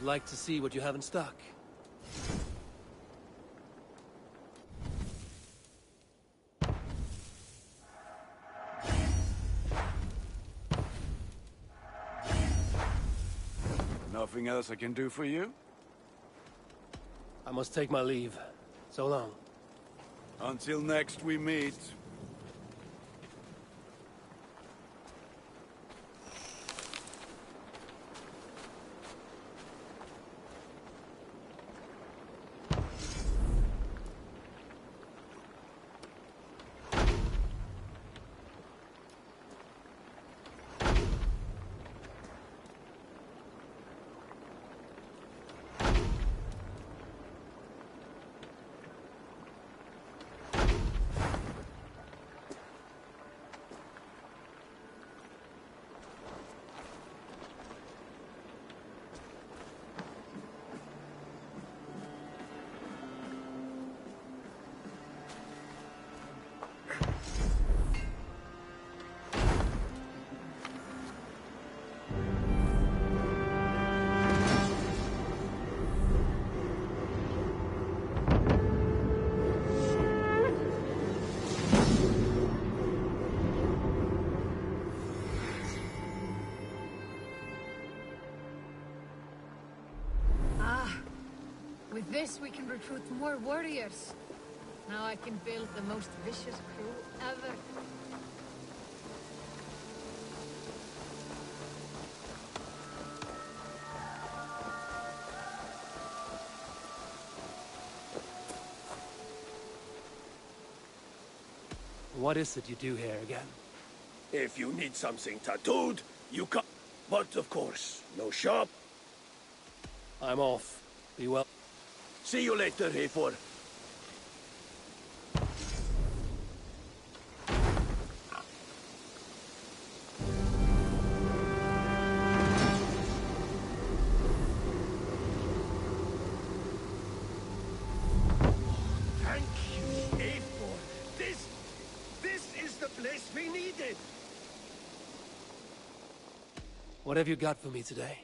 would like to see what you have in stock. Nothing else I can do for you? I must take my leave. So long. Until next we meet. With this, we can recruit more warriors. Now I can build the most vicious crew ever. What is it you do here again? If you need something tattooed, you come. But of course, no shop. I'm off. Be well. See you later, Hayfor. Thank you, Hayfor. This is the place we needed. What have you got for me today?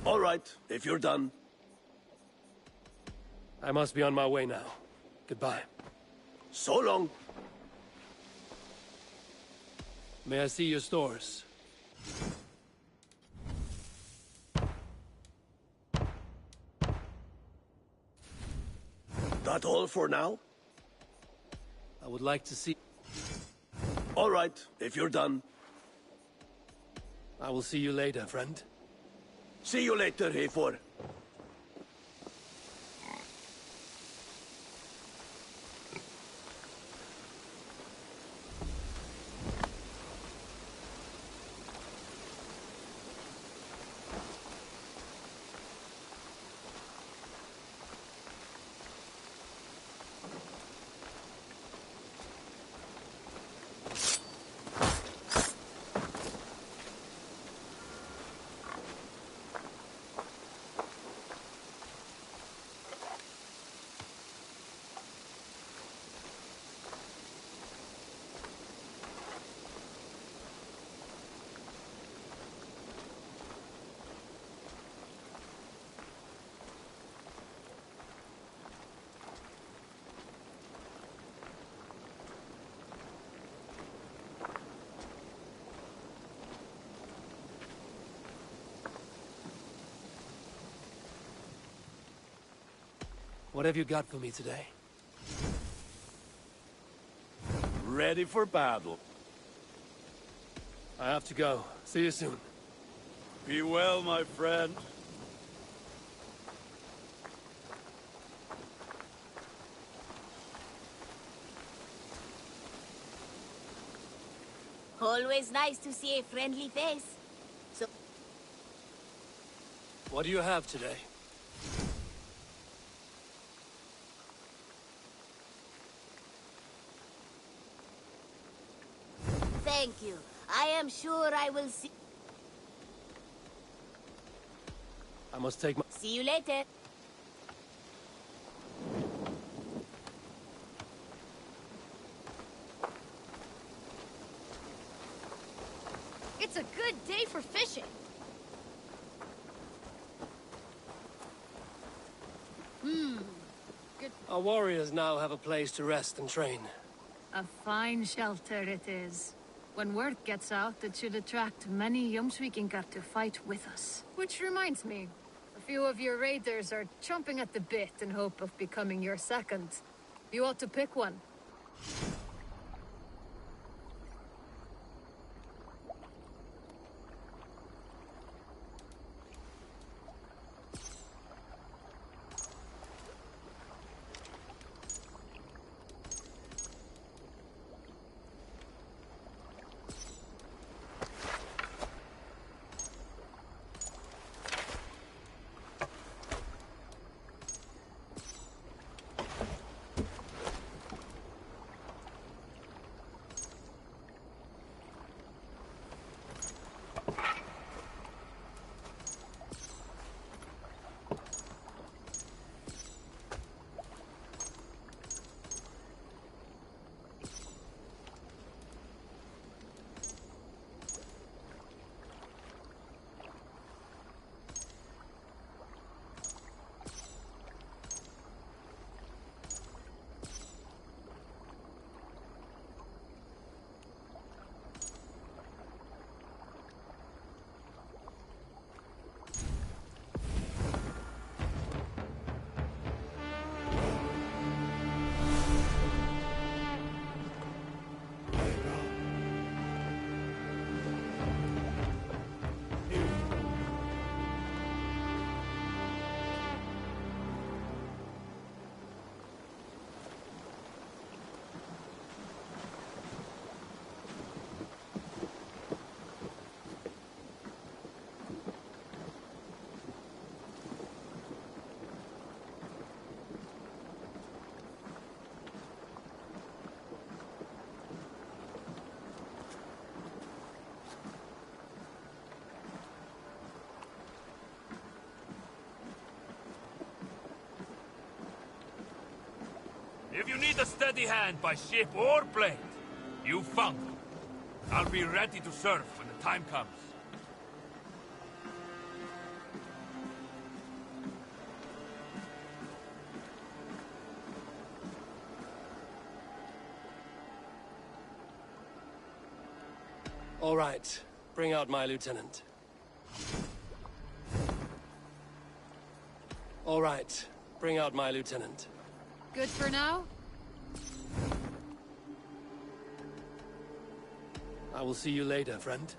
All right, if you're done. I must be on my way now. Goodbye. So long. May I see your stores? That all for now? I would like to see... All right, if you're done. I will see you later, friend. See you later, Hayfor. What have you got for me today? Ready for battle. I have to go. See you soon. Be well, my friend. Always nice to see a friendly face. So, What do you have today? thank you. I am sure I will I must take my... see you later. It's a good day for fishing. Good. Our warriors now have a place to rest and train. A fine shelter it is. When word gets out, it should attract many Jomsvikingar to fight with us. Which reminds me, a few of your raiders are chomping at the bit in hope of becoming your second. You ought to pick one. If you need a steady hand by ship or blade, you found me. I'll be ready to serve when the time comes. All right. Bring out my lieutenant. All right. Bring out my lieutenant. Good for now? I will see you later, friend.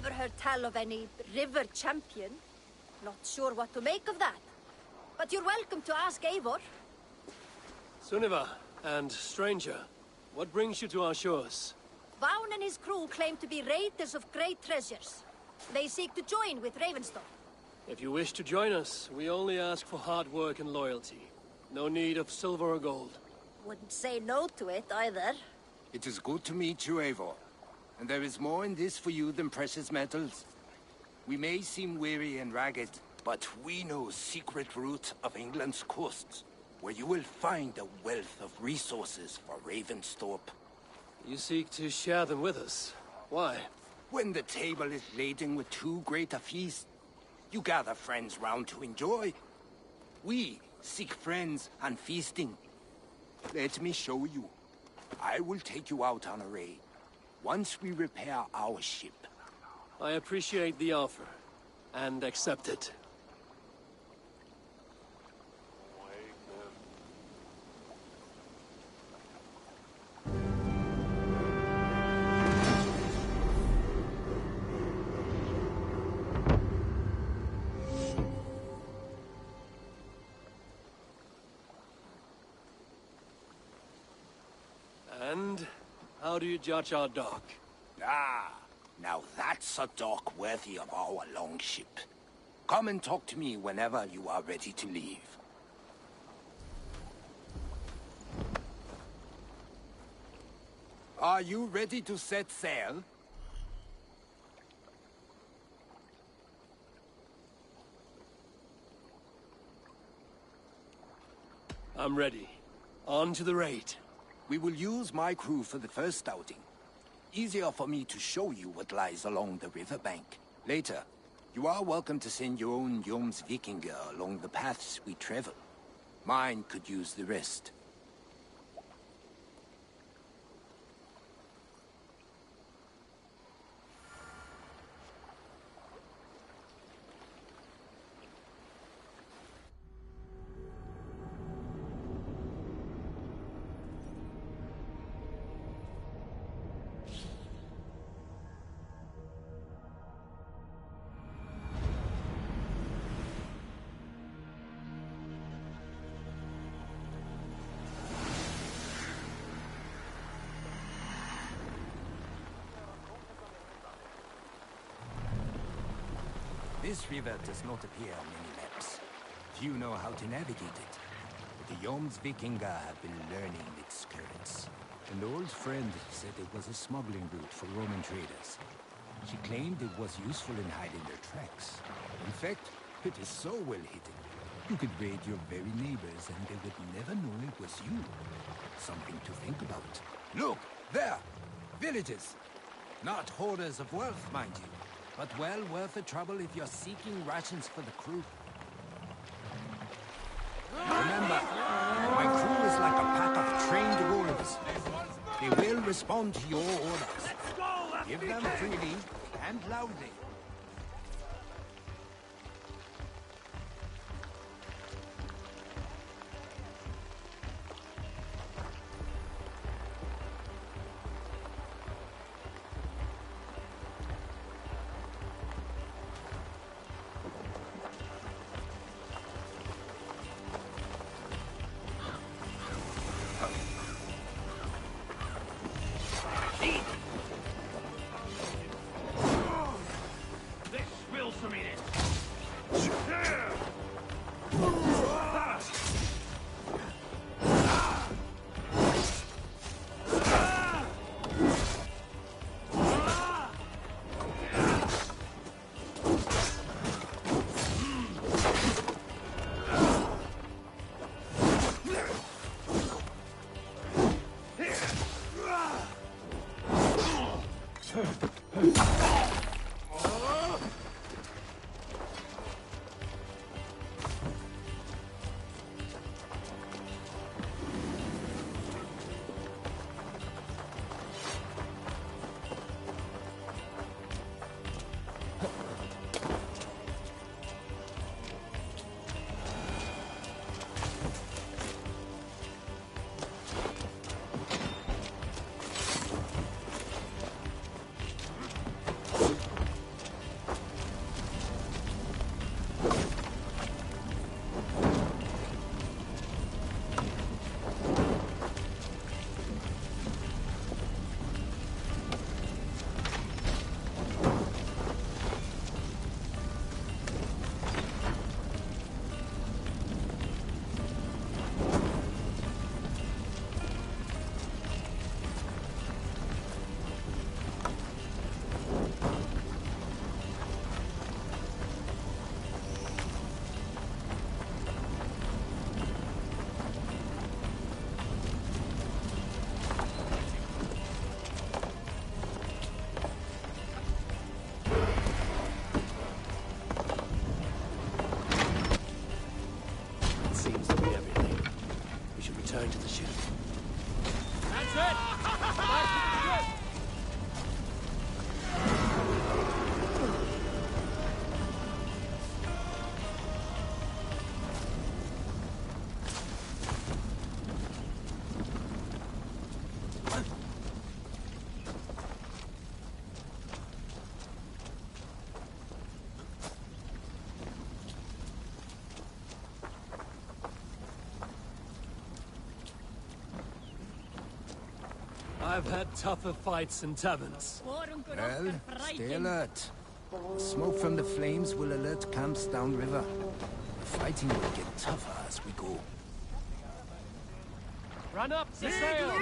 Never heard tell of any river champion. Not sure what to make of that. But you're welcome to ask Eivor. Sunniva, and stranger, what brings you to our shores? Vaughn and his crew claim to be raiders of great treasures. They seek to join with Ravenstorm. If you wish to join us, we only ask for hard work and loyalty. No need of silver or gold. Wouldn't say no to it, either. It is good to meet you, Eivor. And there is more in this for you than precious metals. We may seem weary and ragged, but we know secret route of England's coasts, where you will find a wealth of resources for Ravensthorpe. You seek to share them with us. Why? When the table is laden with too great a feast, you gather friends round to enjoy. We seek friends and feasting. Let me show you. I will take you out on a raid, once we repair our ship. I appreciate the offer, and accept it. And how do you judge our dock? Ah, now that's a dock worthy of our longship. Come and talk to me whenever you are ready to leave. Are you ready to set sail? I'm ready. On to the raid. We will use my crew for the first outing. Easier for me to show you what lies along the riverbank. Later, you are welcome to send your own Jomsvikinger along the paths we travel. Mine could use the rest. This river does not appear on many maps. Few know how to navigate it. But the Jomsvikinger have been learning its currents. An old friend said it was a smuggling route for Roman traders. She claimed it was useful in hiding their tracks. In fact, it is so well hidden, you could raid your very neighbors and they would never know it was you. Something to think about. Look, there! Villages! Not hoarders of wealth, mind you. But well worth the trouble if you're seeking rations for the crew. Remember, my crew is like a pack of trained wolves. They will respond to your orders. Give them freely and loudly. I've had tougher fights in taverns. Well, stay alert. The smoke from the flames will alert camps downriver. The fighting will get tougher as we go. Run up the sail!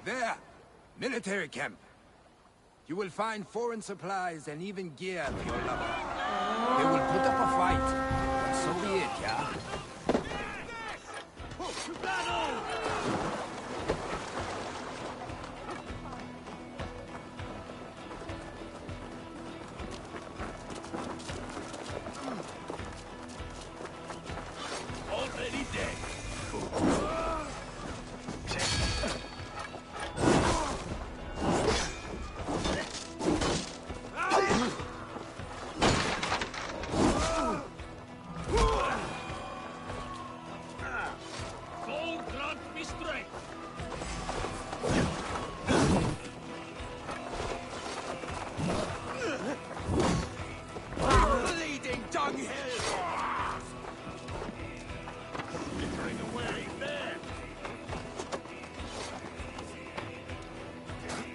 There! Military camp. You will find foreign supplies and even gear for your lover. They will put up a fight, but so be it, yeah? Already dead. God grant me strength. Bleeding dunghill! Flickering away there.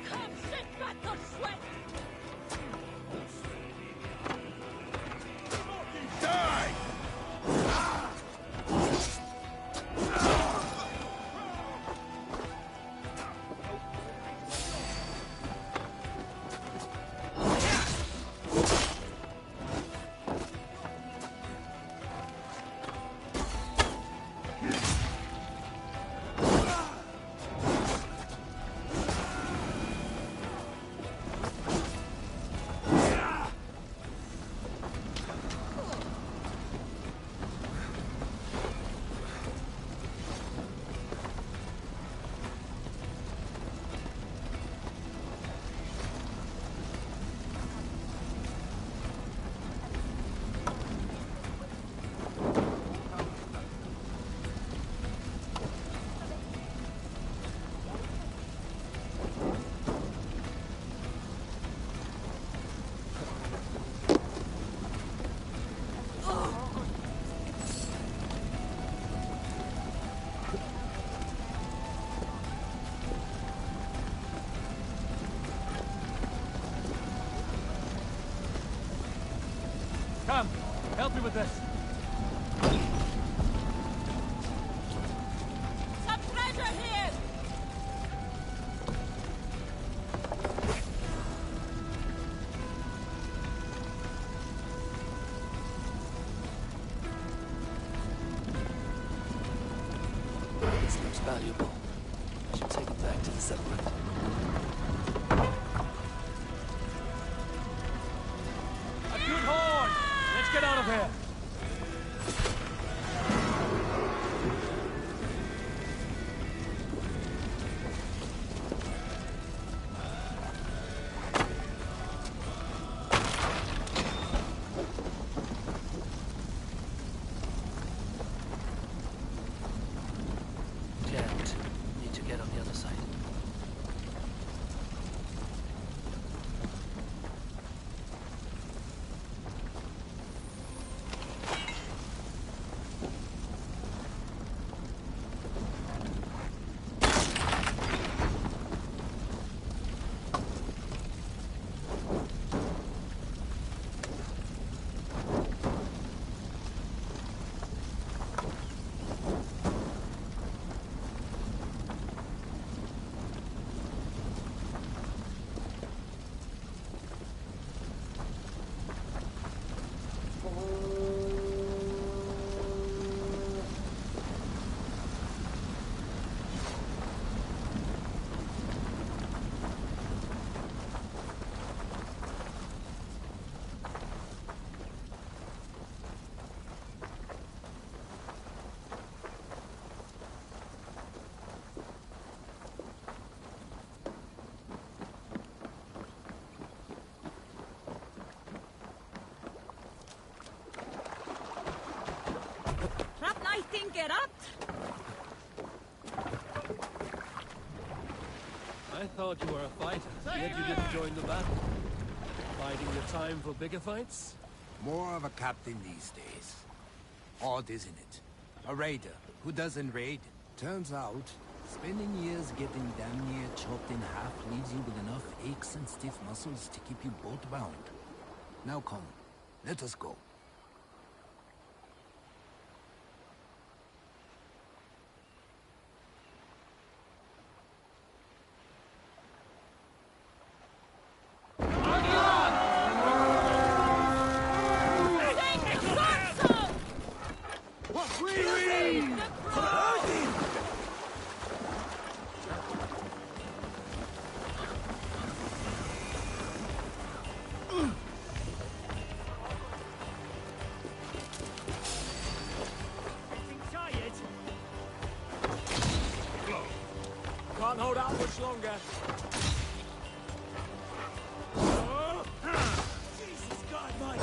Come sit back or sweat! Die! Come, help me with this. Some treasure here! This looks valuable. I should take it back to the settlement. A good horn! Let's get out of here! Jammed. Need to get on the other side. I thought you were a fighter, yet you didn't join the battle. Biding your time for bigger fights? More of a captain these days. Odd, isn't it? A raider who doesn't raid. Turns out, spending years getting damn near chopped in half leaves you with enough aches and stiff muscles to keep you boat-bound. Now come, let us go. Can't hold out much longer. Jesus God, Mike!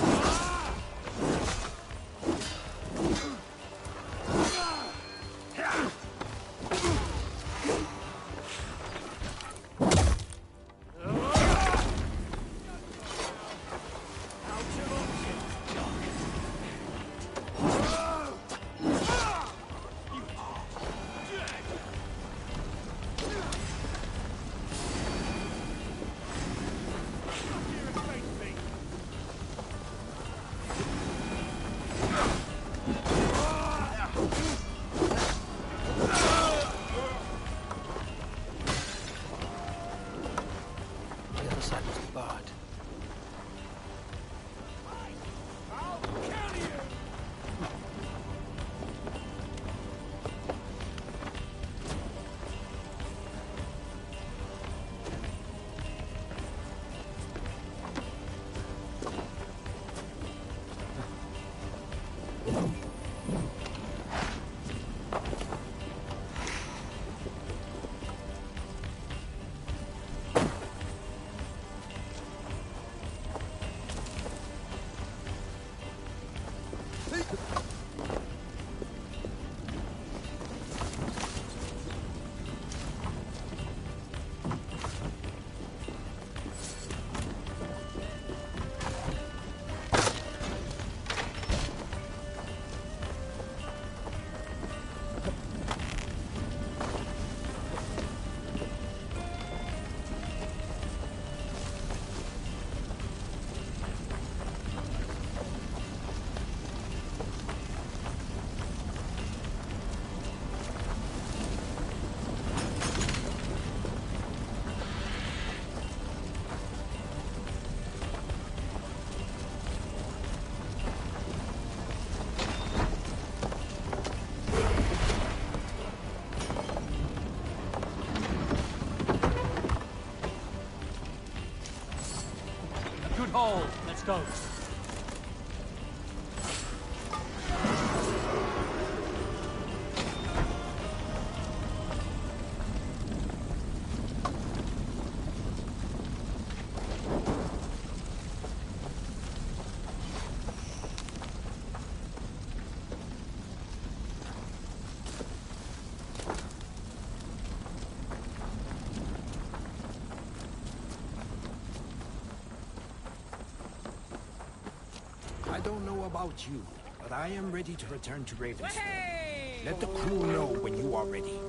Good haul. Let's go. I don't know about you, but I am ready to return to Ravensfell. Let the crew know when you are ready.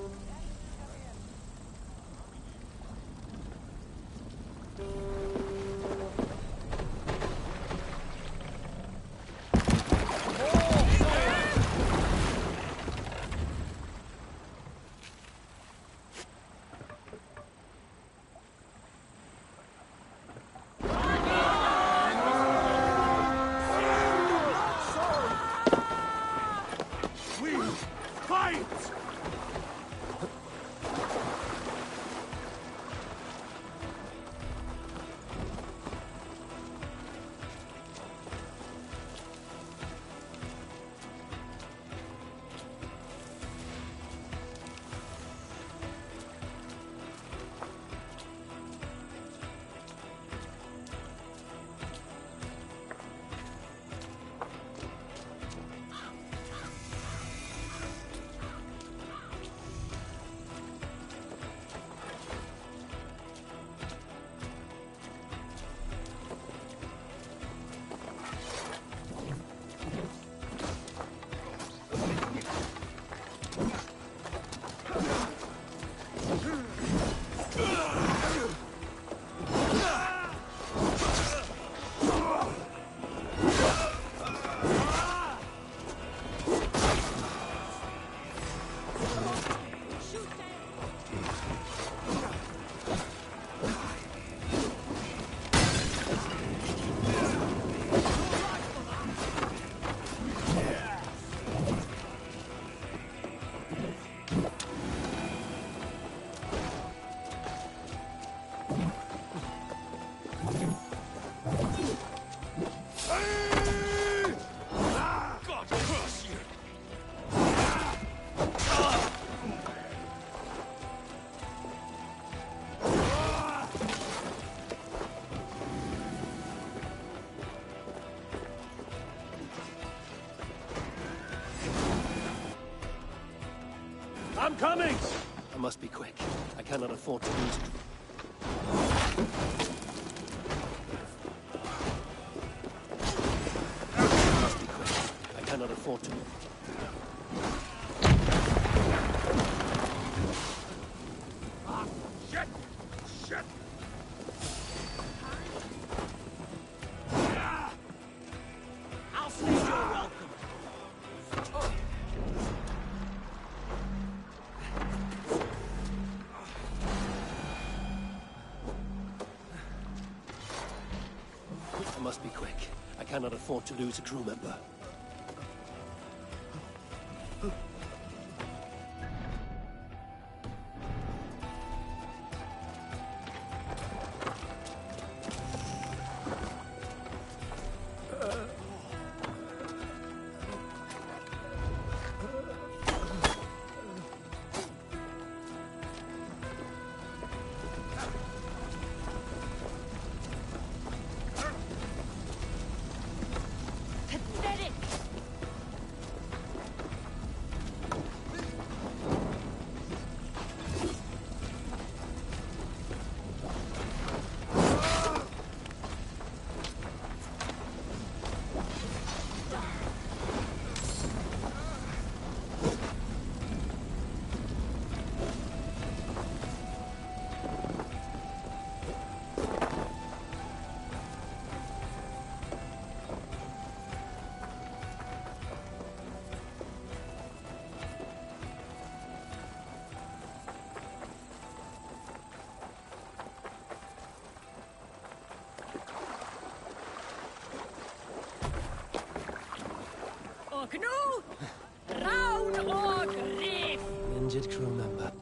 I'm coming! I must be quick. I cannot afford to lose. I must be quick. I cannot afford to. Shit! Shit! I'll say you're welcome. I must be quick. I cannot afford to lose a crew member. Pathetic! Och nu, round och reef! Injured crew member.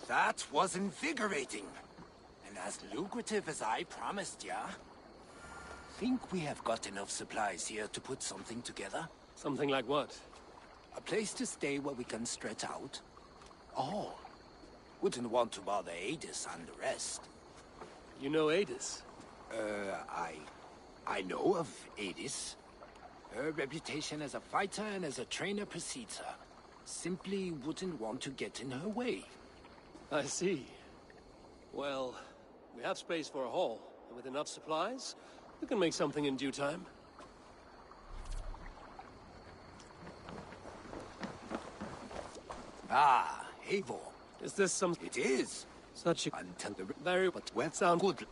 That was invigorating. And as lucrative as I promised ya. Think we have got enough supplies here to put something together? Something like what? A place to stay where we can stretch out? Oh. Wouldn't want to bother Adis and the rest. You know Adis? I know of Adis. Her reputation as a fighter and as a trainer precedes her. Simply wouldn't want to get in her way. I see. Well, we have space for a hall, and with enough supplies, we can make something in due time. Ah, Eivor. Is this some... It is. Such a... Until the... Very... But well, sound good.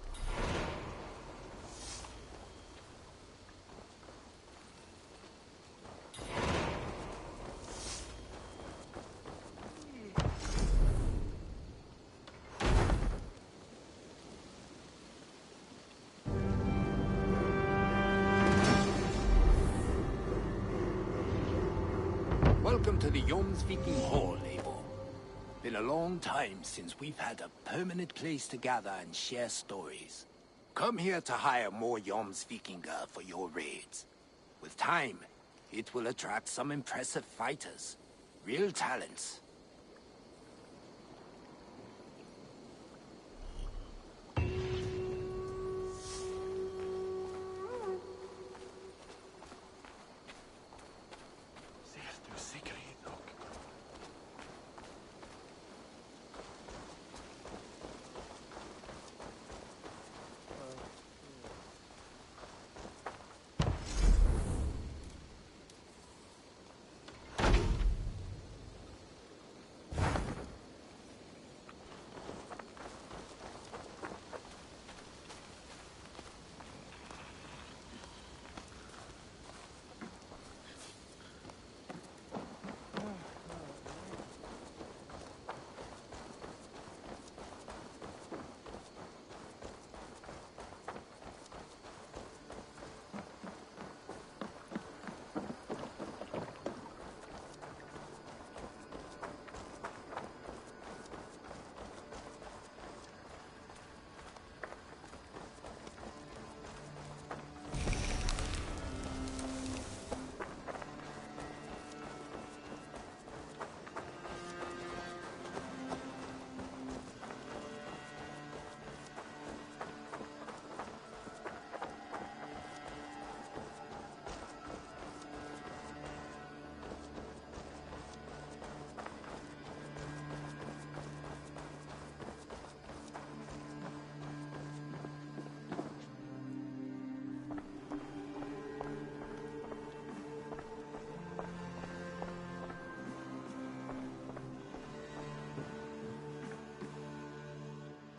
Welcome to the Jomsviking Hall, Eivor. Been a long time since we've had a permanent place to gather and share stories. Come here to hire more Jomsvikinga for your raids. With time, it will attract some impressive fighters. Real talents.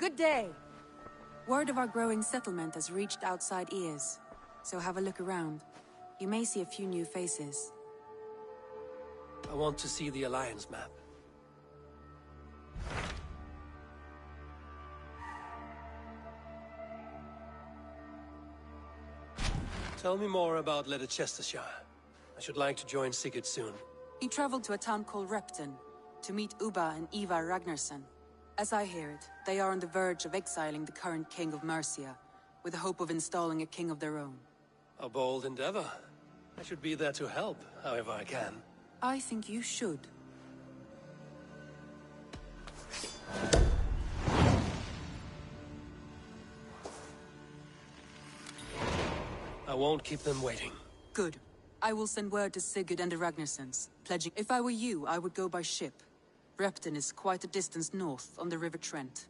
Good day. Word of our growing settlement has reached outside ears, so have a look around. You may see a few new faces. I want to see the Alliance map. Tell me more about Leicestershire. I should like to join Sigurd soon. He traveled to a town called Repton to meet Ubba and Ivar Ragnarsson. As I hear it, they are on the verge of exiling the current king of Mercia, with the hope of installing a king of their own. A bold endeavor. I should be there to help, however I can. I think you should. I won't keep them waiting. Good. I will send word to Sigurd and the Ragnarssons, pledging... If I were you, I would go by ship. Repton is quite a distance north on the River Trent.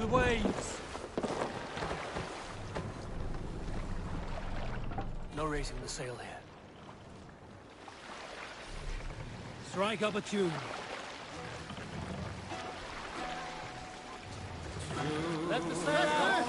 waves! No raising the sail here. Strike up a tune. Let the sail out!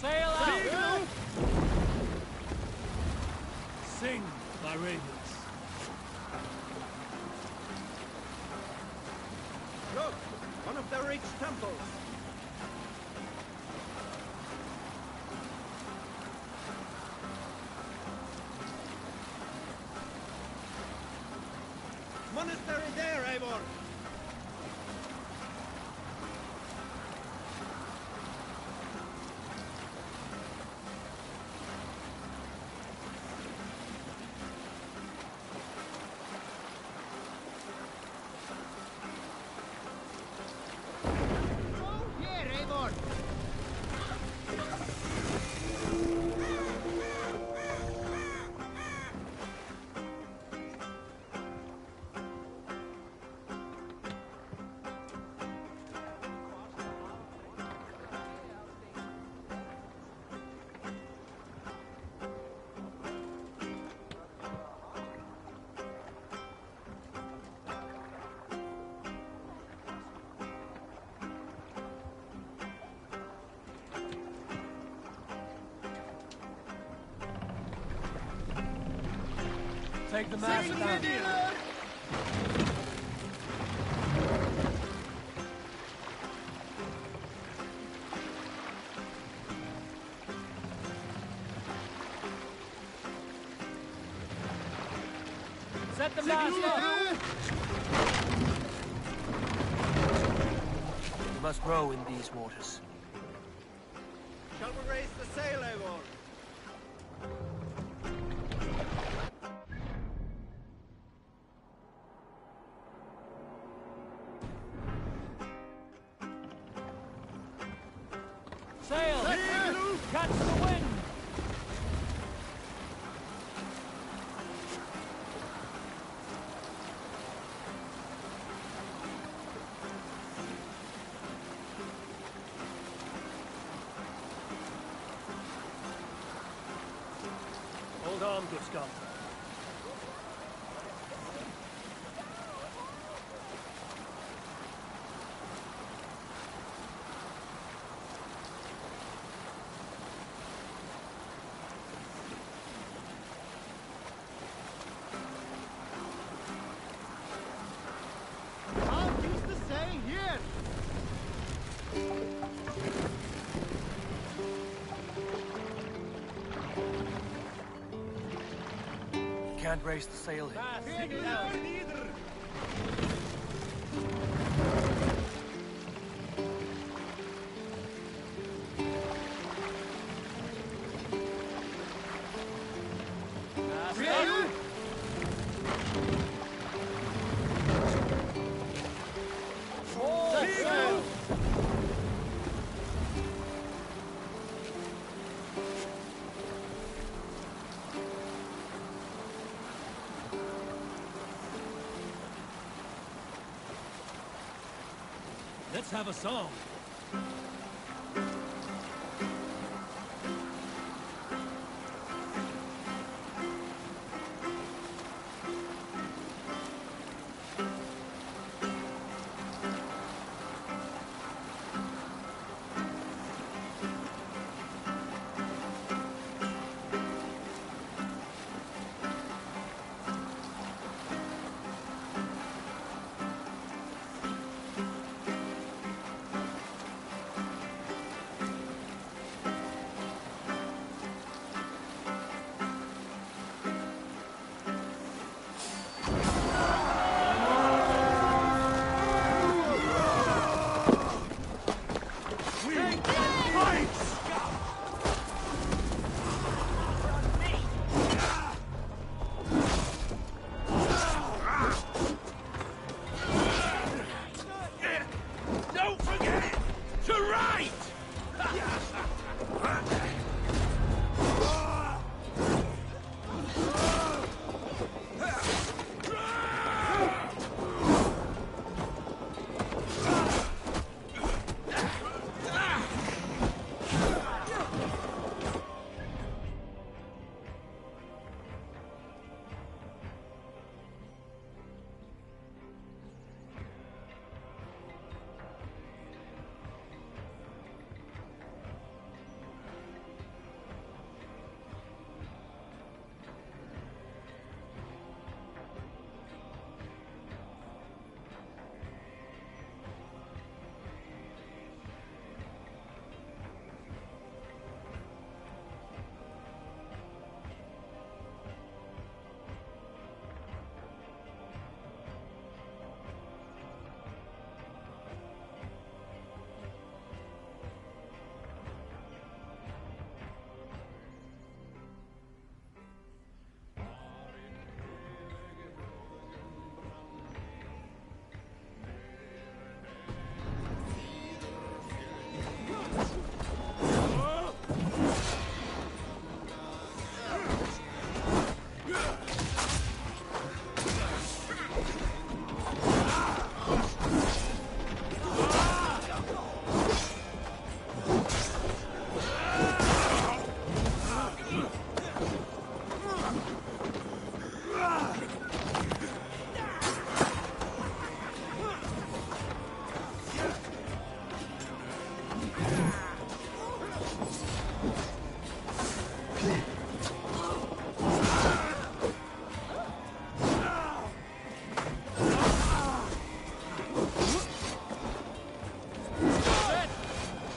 Sail out! Sing, my ravens. Look! One of the rich temples! Monastery there, Eivor! Take the mast down. Set the mast up. We must row in these waters. Shall we raise the sail, Eivor? Sail! Catch the wind! Hold on, good Scott. Can't raise the sail here. Let's have a song. Don't forget to write!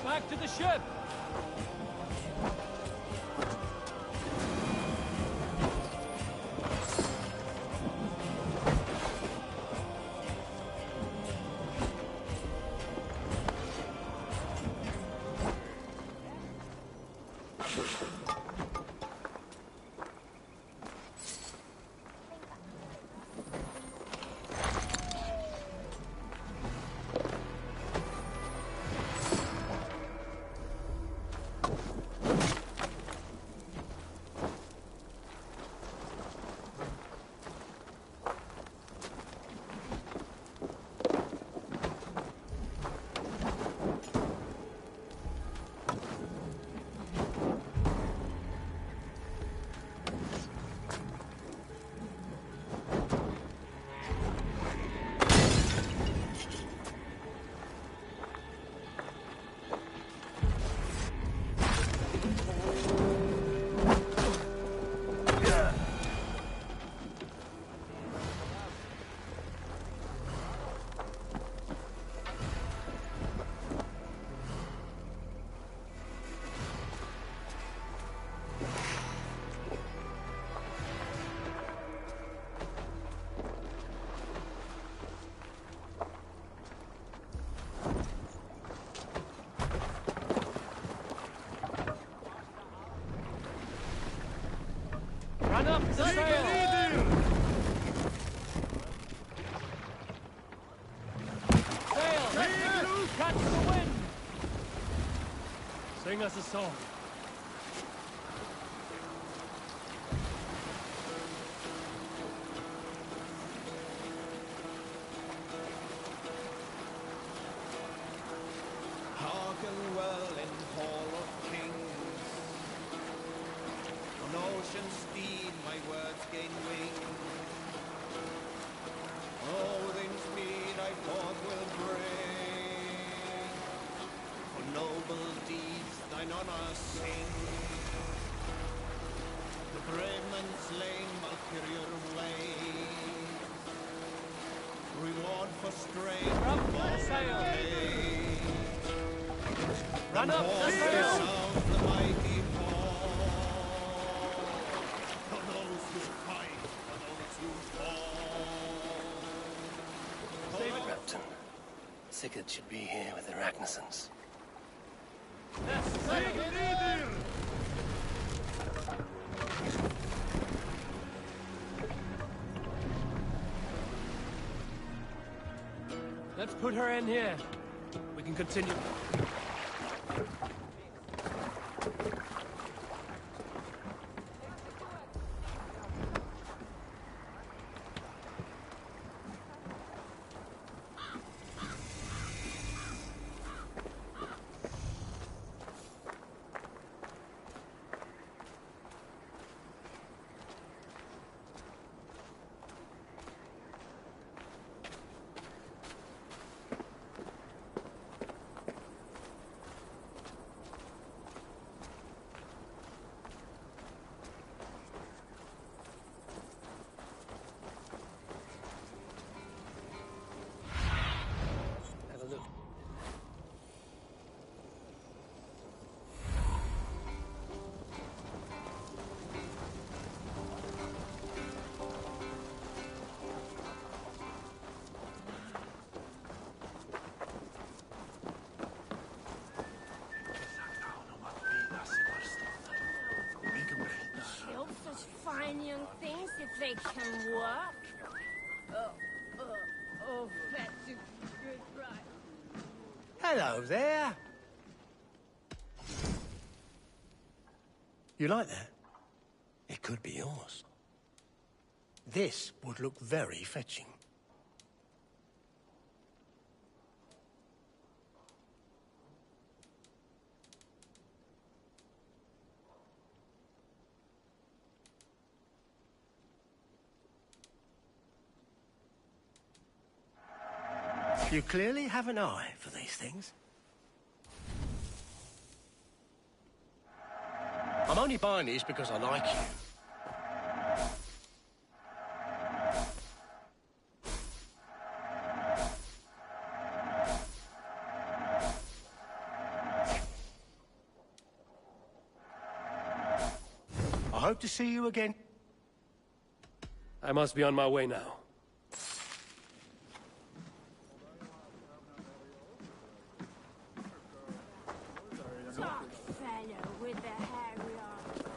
Back to the ship! Run up the sail! Sail! Catch the wind! Sing us a song. ocean steed, my words gain wing. Odin's mead I forth will bring. For noble deeds thine honor sing. The brave man slain, Valkyrier way. Reward for strength. Run up the sail! Run up the sail! Sound the mighty call. For those who fight, for those who fall. Save it, Captain. Sigurd should be here with the Ragnarsons. Let's put her in here. We can continue. Have a look. Kill such fine young things if they can work. Oh, that's a good cry. Hello there. You like that? It could be yours. This would look very fetching. You clearly have an eye for these things. I'm only buying these because I like you. I hope to see you again. I must be on my way now. Dark fellow with the hairy arm.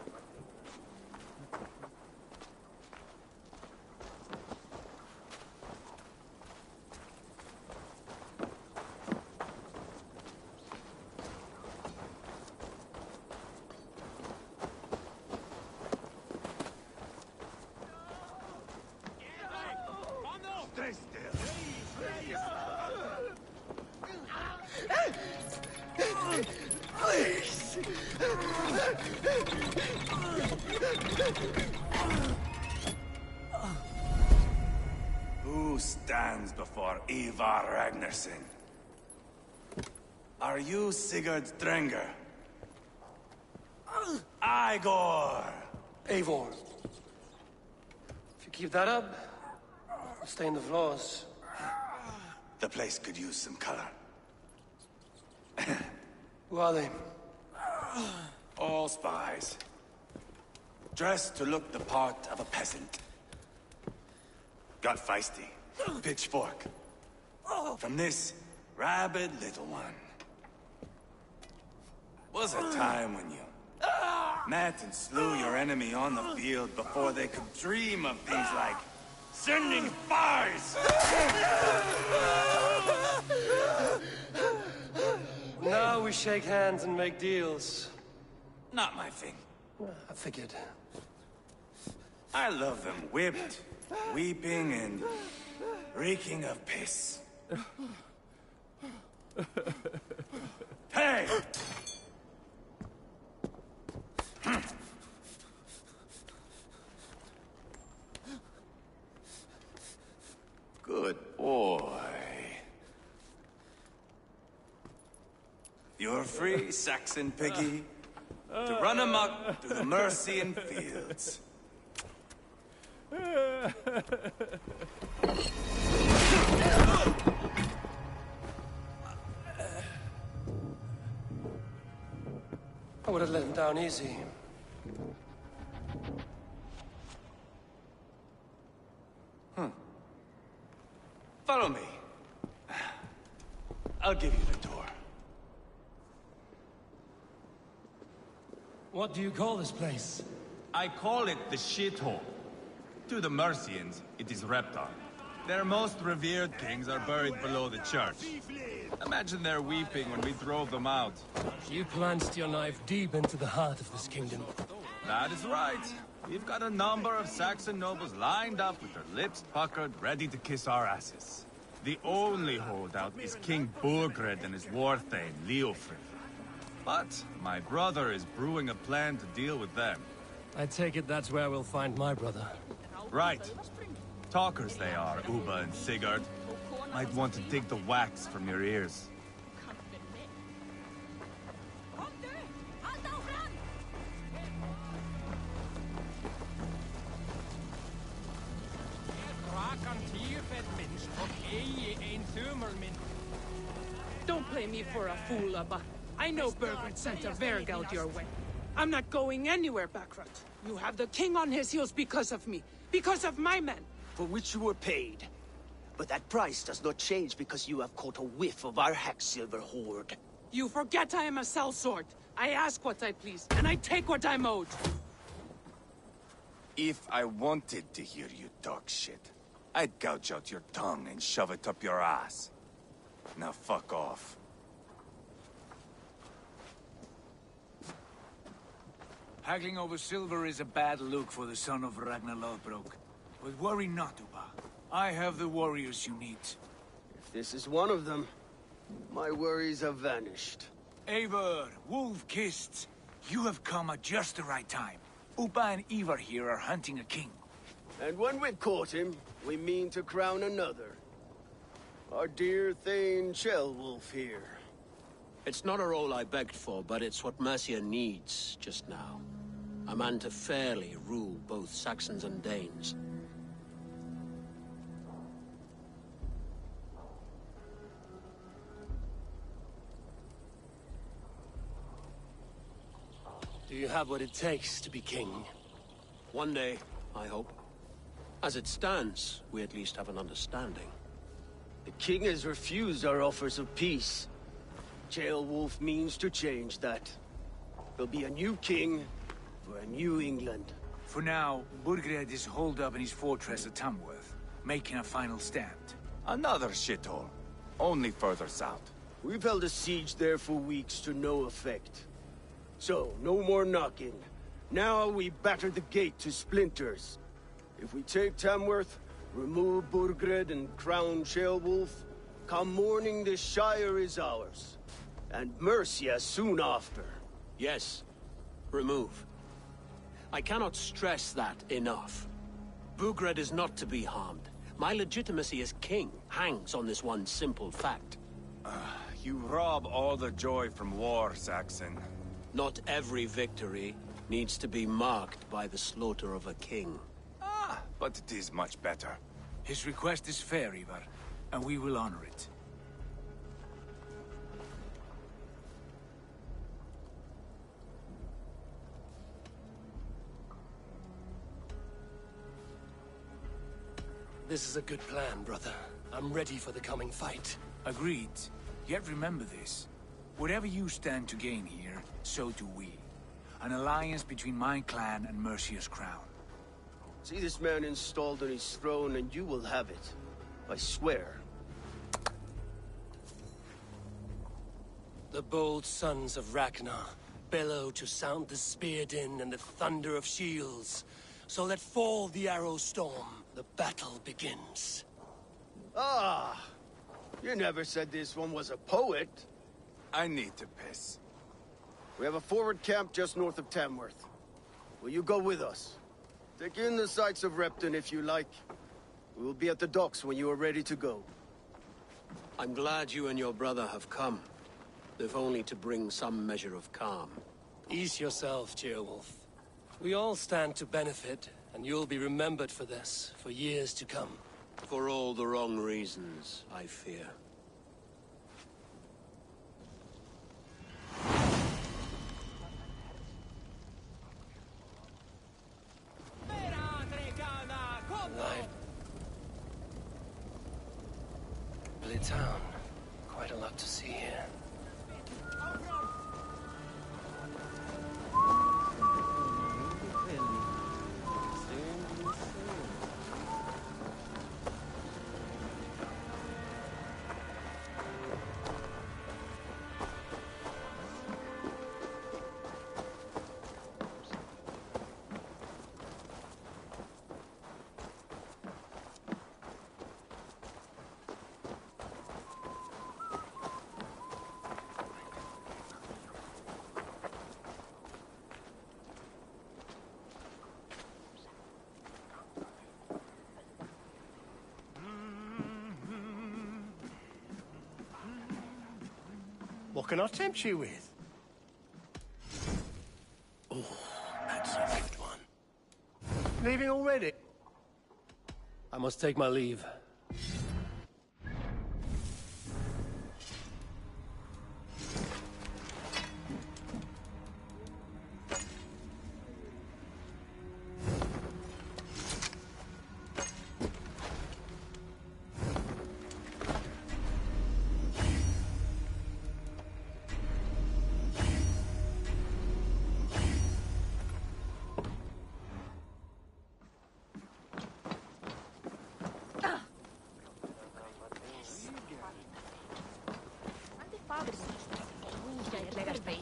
Stay still. Please! Who stands before Ivar Ragnarsson? Are you Sigurd Drenger? Igor! Eivor. If you keep that up, you'll stain the floors. The place could use some color. Who are they? All spies. Dressed to look the part of a peasant. Got feisty. Pitchfork. From this rabid little one. Was a time when you met and slew your enemy on the field before they could dream of things like sending spies! Now we shake hands and make deals. Not my thing. I figured. I love them whipped, weeping, and reeking of piss. Hey! You're free, Saxon piggy, to run amok through the Mercian fields. I would have let him down easy. Follow me. I'll give you the tour. What do you call this place? I call it the shithole. To the Mercians, it is Reptar. Their most revered kings are buried below the church. Imagine their weeping when we drove them out. You plunged your knife deep into the heart of this kingdom. That is right. We've got a number of Saxon nobles lined up with their lips puckered, ready to kiss our asses. The only holdout is King Burgred and his war thane, Leofric. But my brother is brewing a plan to deal with them. I take it that's where we'll find my brother. Right. Talkers they are, Uba and Sigurd. Might want to dig the wax from your ears. Don't play me for a fool, Abba. I know Burgred sent a Vergeld your way. I'm not going anywhere, Patriot. You have the king on his heels because of me. Because of my men. For which you were paid. But that price does not change because you have caught a whiff of our Hacksilver hoard. You forget I am a sellsword. I ask what I please, and I take what I'm owed. If I wanted to hear you talk shit, I'd gouge out your tongue and shove it up your ass. Now fuck off. Haggling over silver is a bad look for the son of Ragnar Lothbrok. But worry not, Uba. I have the warriors you need. If this is one of them, my worries have vanished. Eivor, Wolf-Kissed, you have come at just the right time. Uba and Ivar here are hunting a king. And when we've caught him, we mean to crown another. Our dear Thane Ceolwulf here. It's not a role I begged for, but it's what Mercia needs just now. A man to fairly rule both Saxons and Danes. Do you have what it takes to be king? One day, I hope. As it stands, we at least have an understanding. The king has refused our offers of peace. Ceolwulf means to change that. There'll be a new king for a new England. For now, Burgred is holed up in his fortress at Tamworth, making a final stand. Another shithole. Only further south. We've held a siege there for weeks to no effect. So, no more knocking. Now we batter the gate to splinters. If we take Tamworth, remove Burgred and crown Ceolwulf, come morning the Shire is ours. And Mercia soon after. Yes. Remove. I cannot stress that enough. Burgred is not to be harmed. My legitimacy as king hangs on this one simple fact. You rob all the joy from war, Saxon. Not every victory needs to be marked by the slaughter of a king. But it is much better. His request is fair, Ivar, and we will honor it. This is a good plan, brother. I'm ready for the coming fight. Agreed. Yet remember this. Whatever you stand to gain here, so do we. An alliance between my clan and Mercia's crown. See this man installed on his throne and you will have it. I swear. The bold sons of Ragnar bellow to sound the spear din and the thunder of shields. So let fall the arrow storm. The battle begins. Ah! You never said this one was a poet. I need to piss. We have a forward camp just north of Tamworth. Will you go with us? Take in the sights of Repton if you like. We will be at the docks when you are ready to go. I'm glad you and your brother have come. if only to bring some measure of calm. Ease yourself, Ceolwulf. We all stand to benefit, and you'll be remembered for this, for years to come. For all the wrong reasons, I fear. Lively town. Quite a lot to see here. What can I tempt you with? Oh, that's a good one. Leaving already? I must take my leave.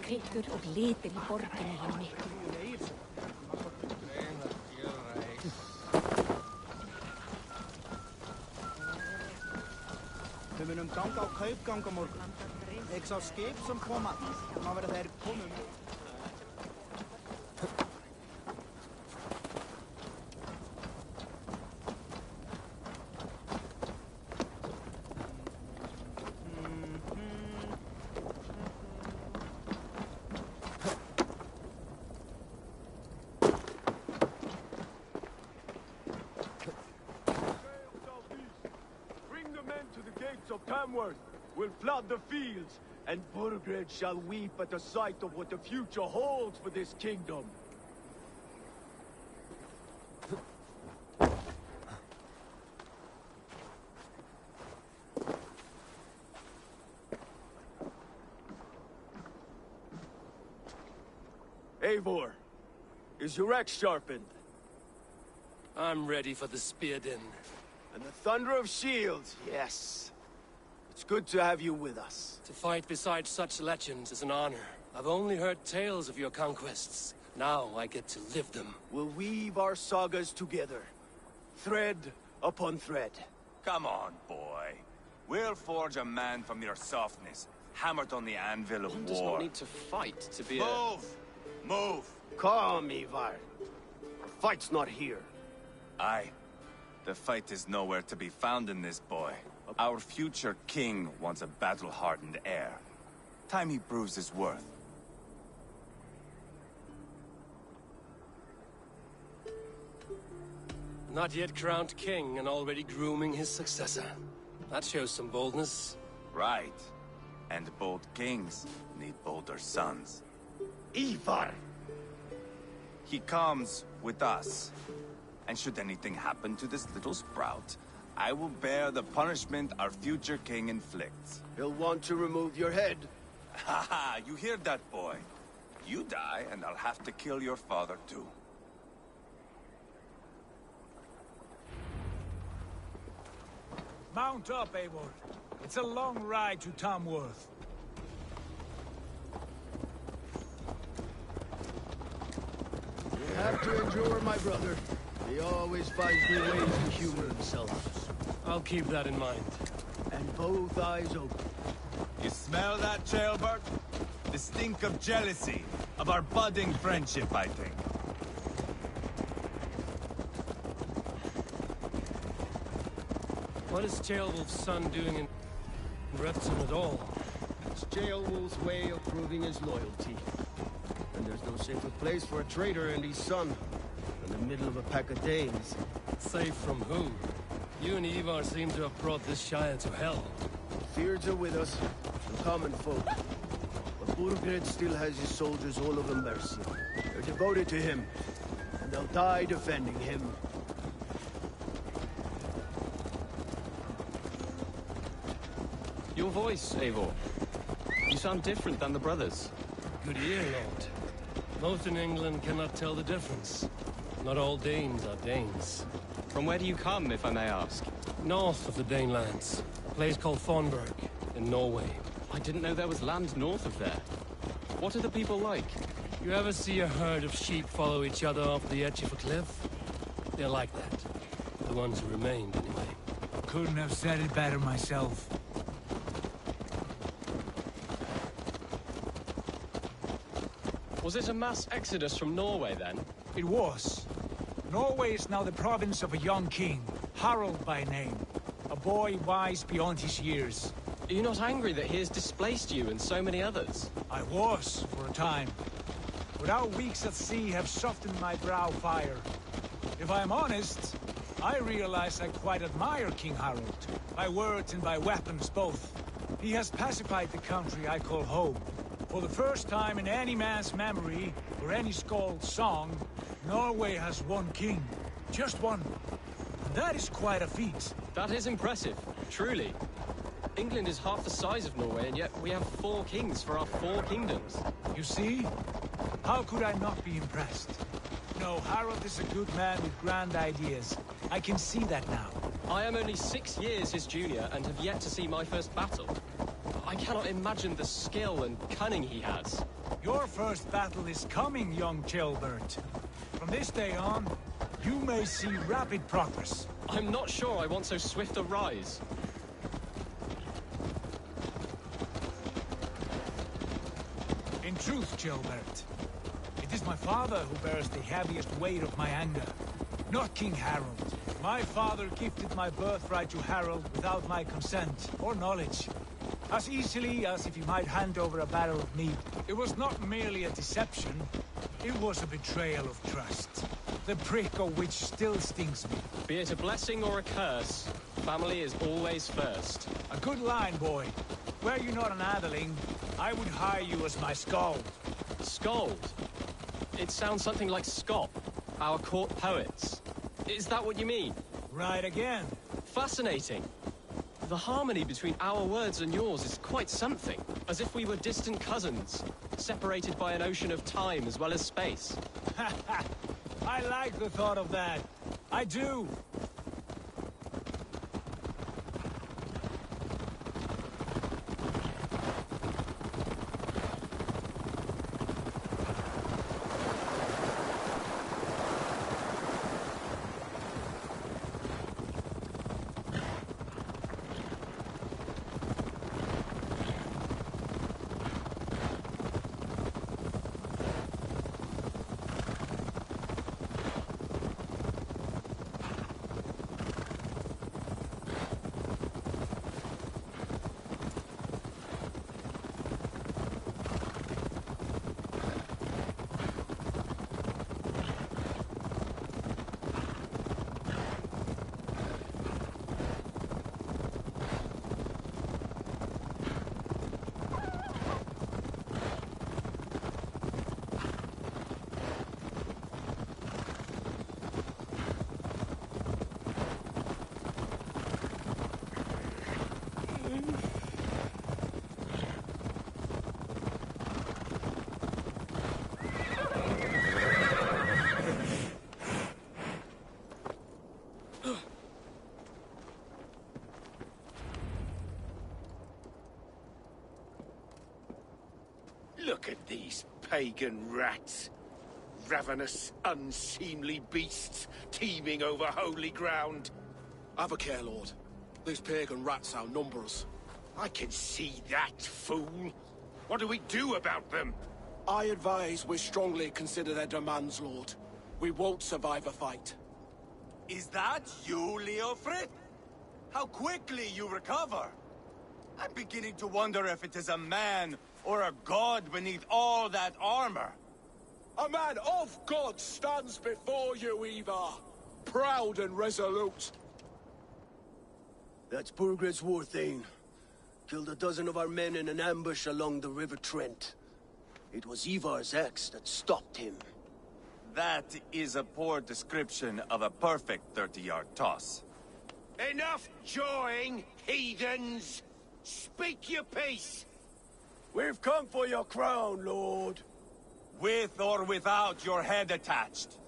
Kryddur og litir í borginni henni. Við munum ganga á kaupgang á morgun. Ég sá skip sem koma. Má vera þeir komum. Of Tamworth will flood the fields, and Burgred shall weep at the sight of what the future holds for this kingdom. Eivor, is your axe sharpened? I'm ready for the spear din. And the thunder of shields, yes. It's good to have you with us. To fight beside such legends is an honor. I've only heard tales of your conquests. Now I get to live them. We'll weave our sagas together, thread upon thread. Come on, boy. We'll forge a man from your softness, hammered on the anvil of war. One does not need to fight to be Move! Move! Calm, Ivar. The fight's not here. Aye. The fight is nowhere to be found in this boy. Our future king wants a battle-hardened heir. Time he proves his worth. Not yet crowned king and already grooming his successor. That shows some boldness. Right. And bold kings need bolder sons. Ivar! He comes with us. And should anything happen to this little sprout, I will bear the punishment our future king inflicts. He'll want to remove your head. Ha ha! You hear that, boy? You die, and I'll have to kill your father, too. Mount up, Eivor. It's a long ride to Tamworth. You have to endure, my brother. He always finds new ways to humor himself. I'll keep that in mind. And both eyes open. You smell that, Ceolbert? The stink of jealousy, of our budding friendship, I think. What is Ceolwulf's son doing in Repton at all? It's Jailwolf's way of proving his loyalty. And there's no safer place for a traitor and his son than the middle of a pack of Danes. Safe from who? You and Ivar seem to have brought this Shire to hell. Fears are with us, the common folk. But Burgred still has his soldiers all over Mercia. They're devoted to him, and they'll die defending him. Your voice, Eivor. You sound different than the brothers. Good ear, Lord. Most in England cannot tell the difference. Not all Danes are Danes. From where do you come, if I may ask? North of the Danelands. A place called Thornburg, in Norway. I didn't know there was land north of there. What are the people like? You ever see a herd of sheep follow each other off the edge of a cliff? They're like that. The ones who remained, anyway. Couldn't have said it better myself. Was it a mass exodus from Norway, then? It was. Norway is now the province of a young king, Harald by name. A boy wise beyond his years. Are you not angry that he has displaced you and so many others? I was, for a time. But our weeks at sea have softened my brow fire. If I am honest, I realize I quite admire King Harald. By words and by weapons both. He has pacified the country I call home. For the first time in any man's memory, or any skald's song, Norway has one king. Just one. And that is quite a feat. That is impressive, truly. England is half the size of Norway, and yet we have 4 kings for our 4 kingdoms. You see? How could I not be impressed? No, Harald is a good man with grand ideas. I can see that now. I am only 6 years his junior, and have yet to see my first battle. I cannot imagine the skill and cunning he has. Your first battle is coming, young Chilbert. From this day on, you may see rapid progress. I'm not sure I want so swift a rise. In truth, Chilbert, it is my father who bears the heaviest weight of my anger, not King Harald. My father gifted my birthright to Harald without my consent or knowledge. As easily as if he might hand over a barrel of meat. It was not merely a deception, it was a betrayal of trust. The prick of which still stings me. Be it a blessing or a curse, family is always first. A good line, boy. Were you not an atheling, I would hire you as my skald. Skald? It sounds something like Scott, our court poets. Is that what you mean? Right again. Fascinating. The harmony between our words and yours is quite something. As if we were distant cousins, separated by an ocean of time as well as space. I like the thought of that. I do. Look at these pagan rats. Ravenous, unseemly beasts teeming over holy ground. Have a care, Lord. These pagan rats outnumber us. I can see that, fool. What do we do about them? I advise we strongly consider their demands, Lord. We won't survive a fight. Is that you, Leofrid? How quickly you recover! I'm beginning to wonder if it is a man or a god beneath all that armor. A man of God stands before you, Ivar. Proud and resolute. That's Burgred's war thane. Killed a dozen of our men in an ambush along the River Trent. It was Ivar's axe that stopped him. That is a poor description of a perfect 30-yard toss. Enough jawing, heathens! Speak your piece! We've come for your crown, Lord. With or without your head attached.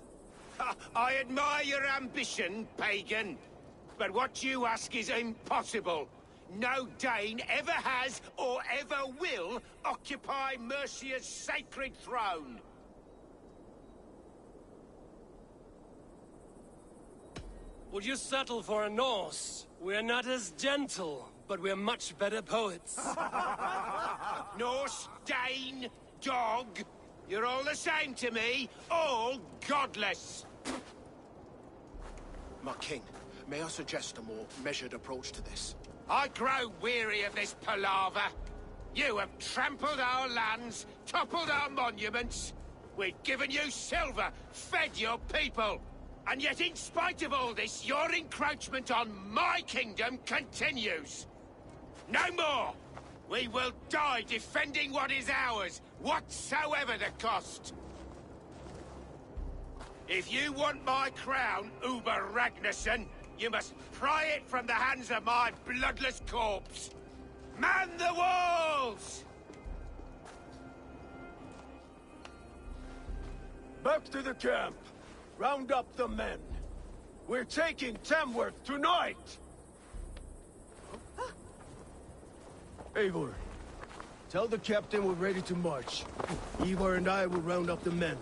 I admire your ambition, pagan. But what you ask is impossible. No Dane ever has or ever will occupy Mercia's sacred throne. Would you settle for a Norse? We're not as gentle, but we're much better poets. Norse, Dane, dog. You're all the same to me. All godless. My king, may I suggest a more measured approach to this? I grow weary of this palaver. You have trampled our lands, toppled our monuments. We've given you silver, fed your people. And yet, in spite of all this, your encroachment on my kingdom continues. No more! We will die defending what is ours, whatsoever the cost. If you want my crown, Uber Ragnarsson, you must pry it from the hands of my bloodless corpse. Man the walls! Back to the camp. Round up the men. We're taking Tamworth tonight! Eivor, tell the captain we're ready to march. Ivar and I will round up the men.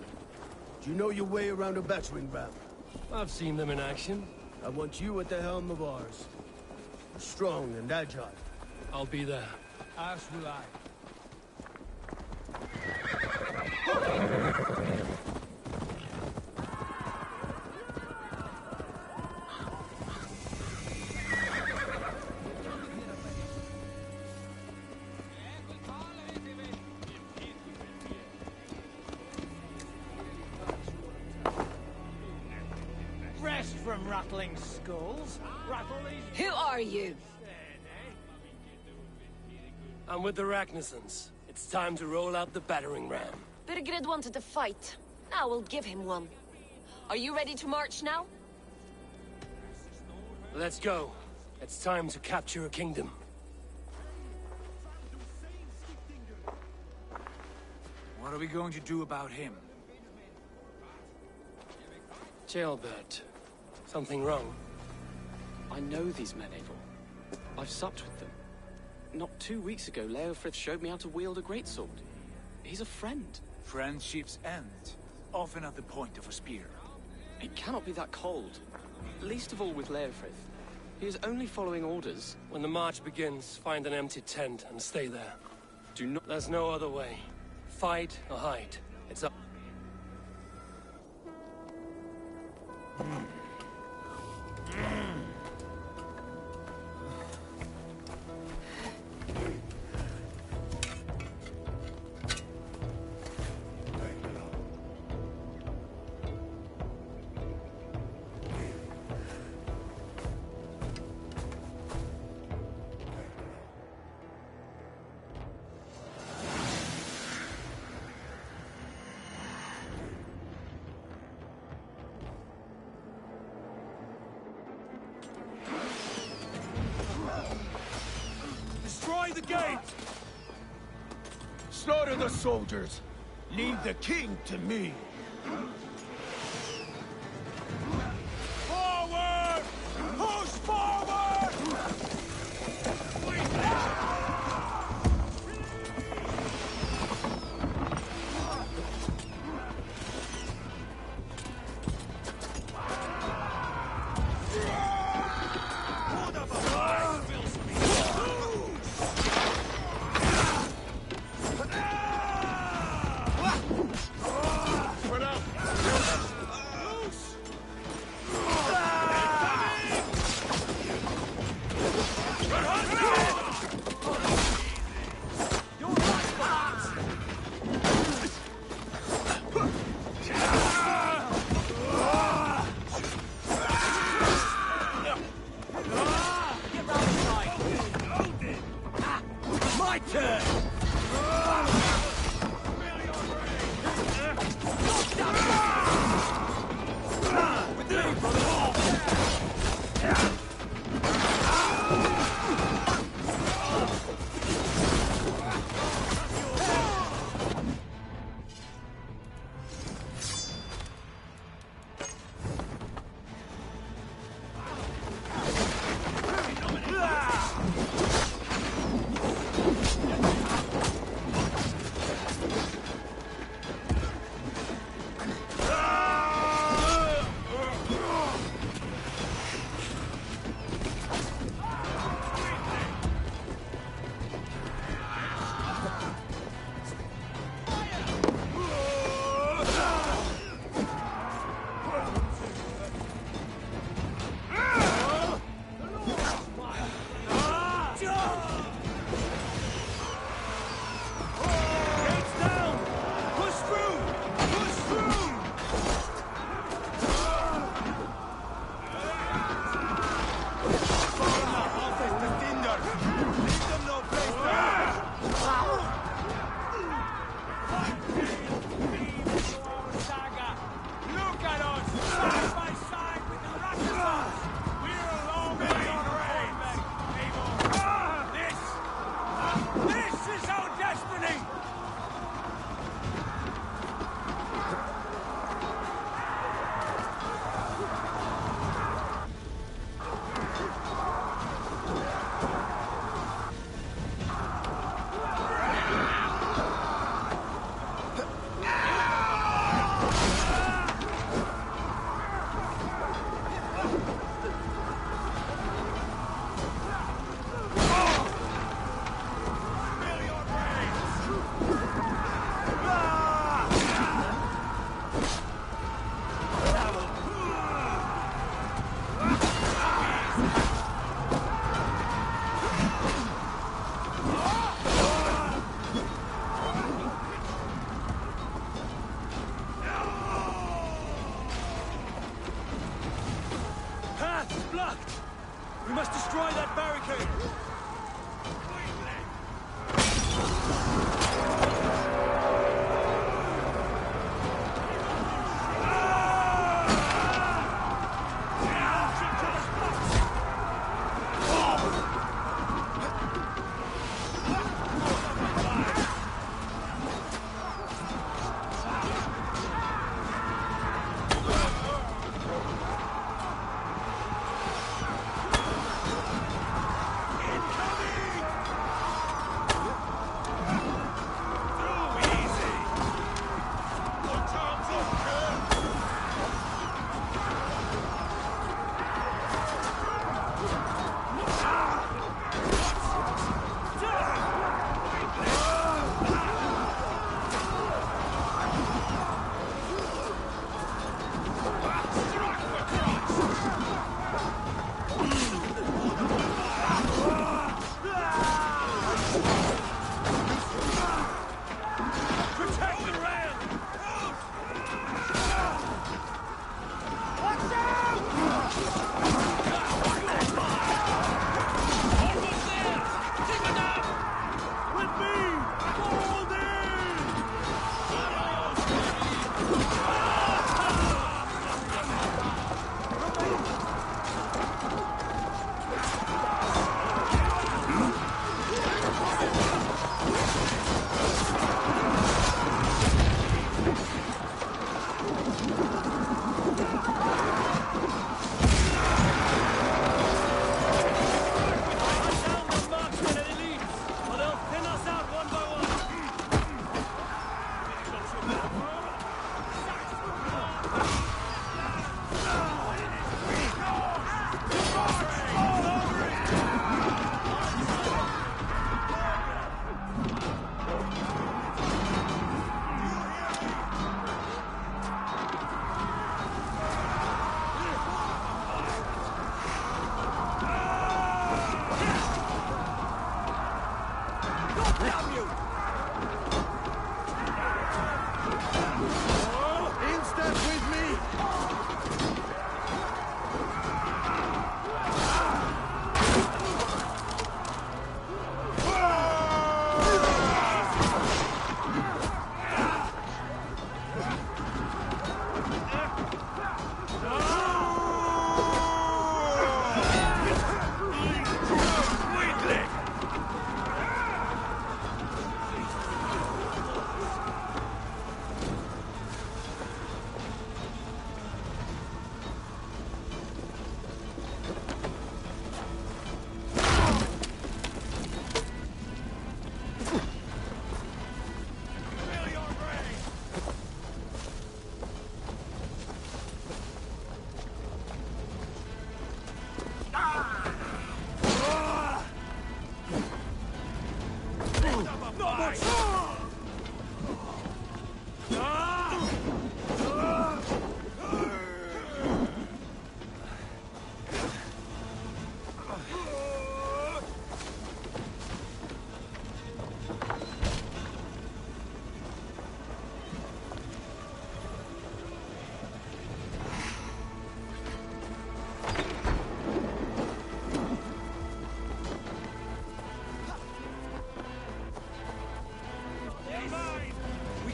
Do you know your way around a battering ram? I've seen them in action. I want you at the helm of ours. You're strong and agile. I'll be there. As will I. Rest from rattling skulls. Who are you? I'm with the Ragnarsons. It's time to roll out the battering ram. Birgred wanted to fight. Now we'll give him one. Are you ready to march now? Let's go. It's time to capture a kingdom. What are we going to do about him? Jailbird. Something wrong? I know these men, Eivor. I've supped with them. Not 2 weeks ago, Leofrith showed me how to wield a greatsword. He's a friend. Friendships end, often at the point of a spear. It cannot be that cold. Least of all with Leofrith. He is only following orders. When the march begins, find an empty tent and stay there. Do not... There's no other way. Fight or hide. It's up. Destroy the gate! Slaughter the soldiers. Leave the king to me. Forward! Push forward!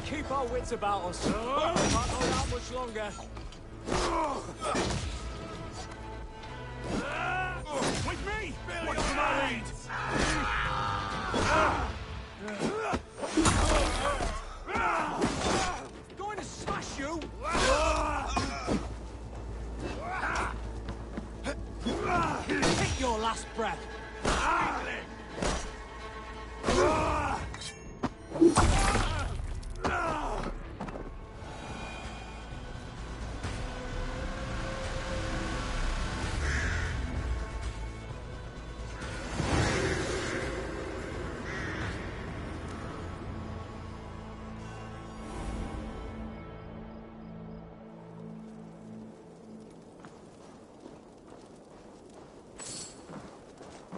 keep our wits about us. Can't hold out much longer. With me! What's my lead? Going to smash you! Take your last breath.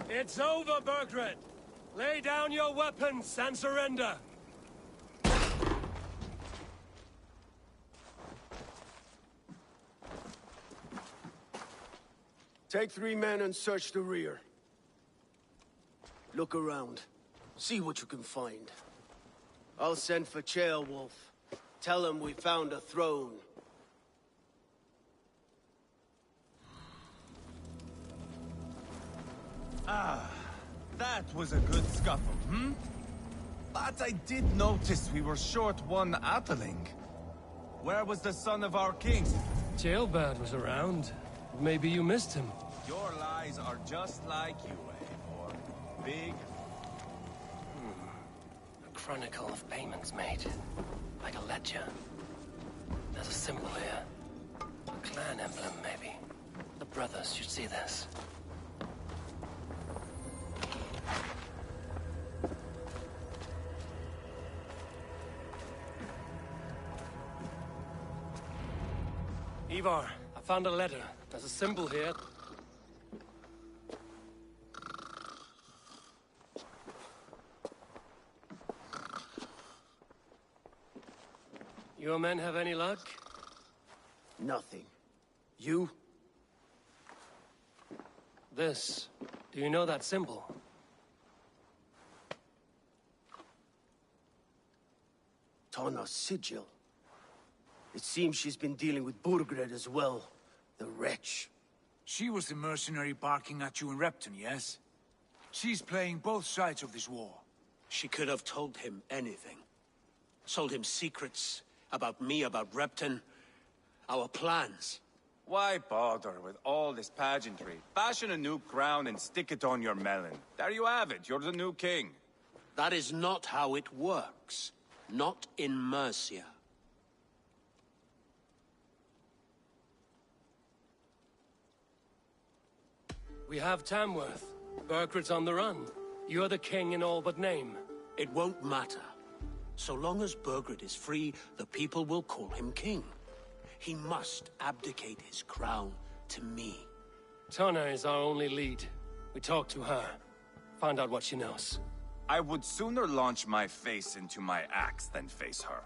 It's over, Burgred! Lay down your weapons and surrender! Take 3 men and search the rear. Look around. See what you can find. I'll send for Ceolwulf. Tell him we found a throne. Ah, that was a good scuffle, hmm? But I did notice we were short one Atheling. Where was the son of our king? Ceolbad was around. Maybe you missed him. Your lies are just like you, Eivor. Big. A chronicle of payments made. Like a ledger. There's a symbol here. A clan emblem, maybe. The brothers should see this. Ivar, I found a letter. There's a symbol here. Your men have any luck? Nothing. You? This. Do you know that symbol? Tana's sigil. It seems she's been dealing with Burgred as well. The wretch. She was the mercenary barking at you in Repton, yes? She's playing both sides of this war. She could have told him anything. Told him secrets about me, about Repton, our plans. Why bother with all this pageantry? Fashion a new crown and stick it on your melon. There you have it, you're the new king. That is not how it works. Not in Mercia. We have Tamworth. Burgred's on the run. You're the king in all but name. It won't matter. So long as Burgred is free, the people will call him king. He must abdicate his crown to me. Tana is our only lead. We talk to her. Find out what she knows. I would sooner launch my face into my axe than face her.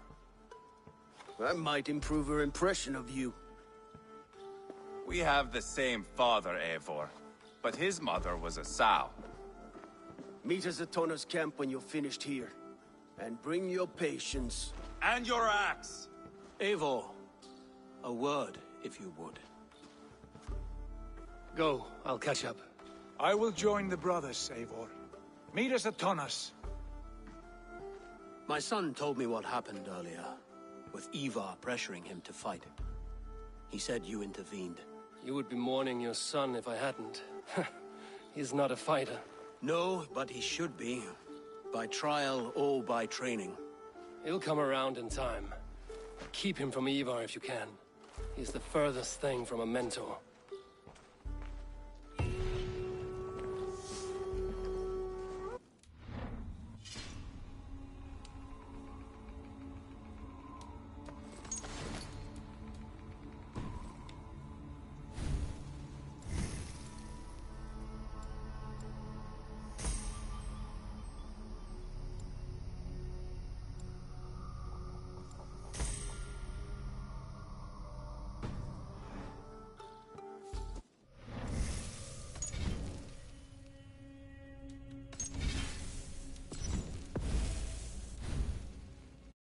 That might improve her impression of you. We have the same father, Eivor. But his mother was a sow. Meet us at Tana's camp when you're finished here. And bring your patience. And your axe! Eivor, a word, if you would. Go, I'll catch up. I will join the brothers, Eivor. Meet us at Tana's. My son told me what happened earlier, with Ivar pressuring him to fight. He said you intervened. You would be mourning your son if I hadn't. He's not a fighter. No, but he should be. By trial or by training. He'll come around in time. Keep him from Ivar if you can. He's the furthest thing from a mentor.